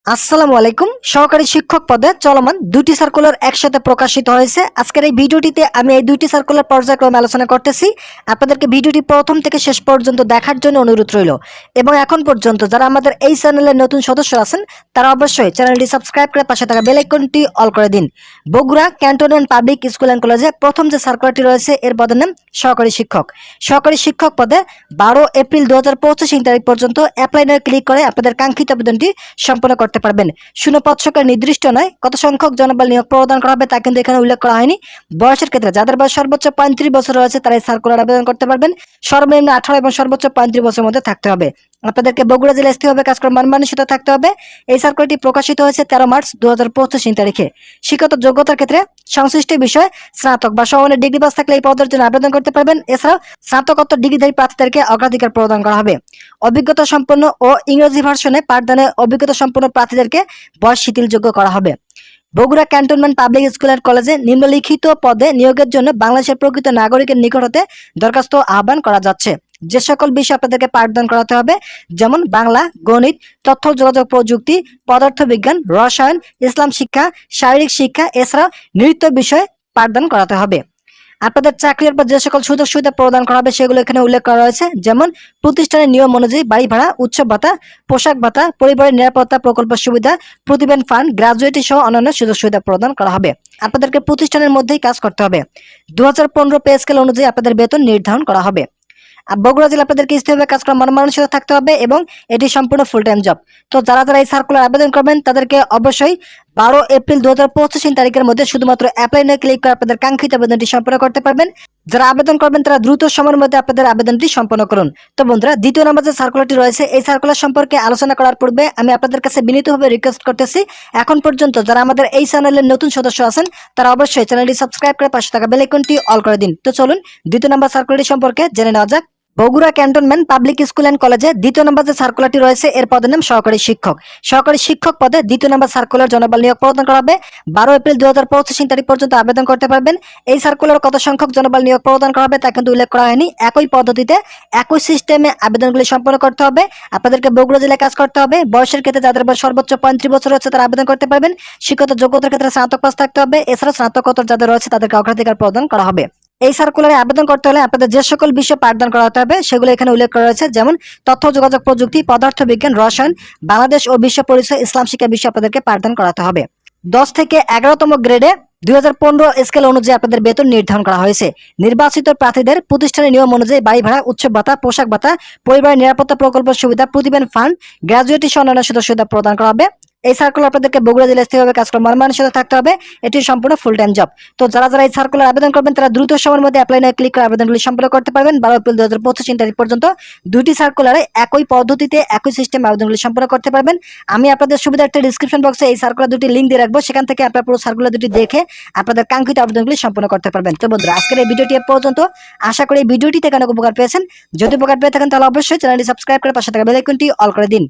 আসসালামু আলাইকুম। সহকারী শিক্ষক পদে চলমান দুটি সার্কুলার একসাথে প্রকাশিত হয়েছে। আজকের এই ভিডিওটিতে আমি এই দুটি সার্কুলার পর্যায়ক্রমে আলোচনা করতেছি। আপনাদেরকে ভিডিওটি প্রথম থেকে শেষ পর্যন্ত দেখার জন্য অনুরোধ রইল। এবং এখন পর্যন্ত যারা আমাদের এই চ্যানেলের নতুন সদস্য আছেন তারা অবশ্যই চ্যানেলটি সাবস্ক্রাইব করে পাশে থাকা বেল আইকনটি অল করে দিন। Bogura cantonment public school and কলেজে প্রথম যে সার্কুলারটি রয়েছে এর পদের নাম সহকারী শিক্ষক। সহকারী শিক্ষক পদে 12 এপ্রিল 2025 তারিখ পর্যন্ত অ্যাপ্লাই নাও ক্লিক করে আপনাদের কাঙ্ক্ষিত আবেদনটি সম্পন্ন করতে পারবেন। শূন্যপদ সংখ্যা নির্দিষ্ট নয়, কত সংখ্যক জনবল নিয়োগ প্রদান করা হবে তা কিন্তু এখানে উল্লেখ করা হয়নি। বয়সের ক্ষেত্রে যাদের বয়স সর্বোচ্চ 35 বছর রয়েছে তারা এই সার্কুলার আবেদন করতে পারবেন। সর্বনিম্ন 18 এবং সর্বোচ্চ 35 বছরের মধ্যে থাকতে হবে। আপনাদেরকে বগুড়া জেলা স্থিরভাবে কাজ করার মানসিকতা থাকতে হবে। এই সার্কুলারটি প্রকাশিত হয়েছে 13 মার্চ 2025 তারিখে। শিক্ষাগত যোগ্যতার ক্ষেত্রে সংশ্লিষ্ট বিষয়ে স্নাতক বা সমমানের ডিগ্রি পাস থাকলে এই পদের জন্য আবেদন করতে পারবেন। এছাড়াও স্নাতকোত্তর ডিগ্রিধারী প্রার্থীদেরকে অগ্রাধিকার প্রদান করা হবে। অভিজ্ঞতা সম্পন্ন ও ইংরেজি ভার্সনে পাঠদানে অভিজ্ঞতা সম্পন্ন প্রার্থীদেরকে বয়স শিথিলযোগ্য করা হবে। Bogura cantonment public school and কলেজে নিম্নলিখিত পদে নিয়োগের জন্য বাংলাদেশের প্রকৃত নাগরিকের নিকট হতে দরখাস্ত আহ্বান করা যাচ্ছে। যে সকল বিষয় আপনাদেরকে পাঠদান করাতে হবে, যেমন বাংলা, গণিত, তথ্য যোগাযোগ প্রযুক্তি, পদার্থবিজ্ঞান, রসায়ন, ইসলাম শিক্ষা, শারীরিক শিক্ষা, এছাড়াও নৃত্য বিষয়ে পাঠদান করাতে হবে। আপনাদের চাকরির পর যে সকল সুযোগ সুবিধা প্রদান করা হবে সেগুলো এখানে উল্লেখ করা রয়েছে, যেমন প্রতিষ্ঠানের নিয়ম অনুযায়ী বাড়ি ভাড়া, উৎসব ভাতা, পোশাক ভাতা, পরিবারের নিরাপত্তা প্রকল্প সুবিধা, প্রতিবেন ফান্ড, গ্রাজুয়েটি সহ অন্যান্য সুযোগ সুবিধা প্রদান করা হবে। আপনাদেরকে প্রতিষ্ঠানের মধ্যেই কাজ করতে হবে। 2015 পে স্কেল অনুযায়ী আপনাদের বেতন নির্ধারণ করা হবে। বগুড়া জেলা আপনাদেরকে স্থিরভাবে কাজ করার মানসিকতা থাকতে হবে এবং এটি সম্পূর্ণ ফুল টাইম জব। তো যারা যারা এই সার্কুলার আবেদন করবেন তাদেরকে অবশ্যই 12 এপ্রিল 2025 তারিখের মধ্যে শুধুমাত্র অ্যাপ্লাই নাও ক্লিক করে আপনাদের কাঙ্ক্ষিত আবেদনটি সম্পন্ন করতে পারবেন। যারা আবেদন করবেন তারা দ্রুত সময়ের মধ্যে আপনাদের আবেদনটি সম্পন্ন করুন। তো বন্ধুরা, দ্বিতীয় নম্বর যে সার্কুলারটি রয়েছে এই সার্কুলার সম্পর্কে আলোচনা করার পূর্বে আমি আপনাদের কাছে বিনীতভাবে রিকোয়েস্ট করতেছি, এখন পর্যন্ত যারা আমাদের এই চ্যানেলের নতুন সদস্য আছেন তারা অবশ্যই চ্যানেলটি সাবস্ক্রাইব করে পাশে থাকা বেল আইকনটি অল করে দিন। তো চলুন দ্বিতীয় নম্বর সার্কুলারটি সম্পর্কে জেনে নেওয়া যাক। Bogura cantonment public school and কলেজে দ্বিতীয় নম্বর যে সার্কুলারটি রয়েছে এর পদের নাম সহকারী শিক্ষক। সহকারী শিক্ষক পদে দ্বিতীয় নম্বর সার্কুলার জনবল নিয়োগ প্রদান করা হবে। 12 এপ্রিল 2025 তারিখ পর্যন্ত আবেদন করতে পারবেন। এই সার্কুলার কত সংখ্যক জনবল নিয়োগ প্রদান করা হবে তা কিন্তু উল্লেখ করা হয়নি। একই পদ্ধতিতে একই সিস্টেমে আবেদনগুলি সম্পন্ন করতে হবে। আপনাদেরকে বগুড়া জেলায় কাজ করতে হবে। বয়সের ক্ষেত্রে যাদের বয়স সর্বোচ্চ 35 বছর রয়েছে তারা আবেদন করতে পারবেন। শিক্ষাগত যোগ্যতার ক্ষেত্রে স্নাতক পাস থাকতে হবে। এছাড়া স্নাতকোত্তর যাদের রয়েছে তাদেরকে অগ্রাধিকার প্রদান করা হবে। এই সার্কুলারে আবেদন করতে হলে আপনাদের যে সকল বিষয় পাঠদান করাতে হবে সেগুলো এখানে উল্লেখ করা রয়েছে, যেমন তথ্য যোগাযোগ প্রযুক্তি, পদার্থবিজ্ঞান, রসায়ন, বাংলাদেশ ও বিশ্ব পরিচয়, ইসলাম শিক্ষা বিষয়ে আপনাদেরকে পাঠদান করাতে হবে। 10 থেকে 11তম গ্রেডে 2015 স্কেল অনুযায়ী আপনাদের বেতন নির্ধারণ করা হয়েছে। নির্বাচিত প্রার্থীদের প্রতিষ্ঠানের নিয়ম অনুযায়ী বাড়ি ভাড়া, উৎসব ভাতা, পোশাক ভাতা, পরিবারের নিরাপত্তা প্রকল্প সুবিধা, প্রতিবেন ফান্ড, গ্রাজুয়েটি সহ অন্যান্য সুযোগ সুবিধা প্রদান করা হবে। এই সার্কুলার আপনাদেরকে বগুড়া জেলা স্থিরভাবে কাজ করার মানসিকতা থাকতে হবে। এটি সম্পূর্ণ ফুল টাইম জব। তো যারা যারা এই সার্কুলার আবেদন করবেন তারা দ্রুত সময়ের মধ্যে অ্যাপ্লাই নাও ক্লিক করে আবেদনগুলি সম্পন্ন করতে পারবেন। 12 এপ্রিল 2025 তারিখ পর্যন্ত দুইটি সার্কুলারে একই পদ্ধতিতে একই সিস্টেমে আবেদনগুলি সম্পন্ন করতে পারবেন। আমি আপনাদের সুবিধার্থে ডিসক্রিপশন বক্সে এই সার্কুলার দুটি লিঙ্ক দিয়ে রাখবো, সেখান থেকে আপনারা পুরো সার্কুলার দুটি দেখে আপনাদের কাঙ্ক্ষিত আবেদনগুলি সম্পন্ন করতে পারবেন। তো বন্ধুরা, আজকের এই ভিডিওটি এ পর্যন্ত। আশা করি এই ভিডিওটি থেকে অনেক উপকার পেয়েছেন। যদি উপকার পেয়ে থাকেন তাহলে অবশ্যই চ্যানেলটি সাবস্ক্রাইব করে পাশে থাকা বেল আইকনটি অল করে দিন।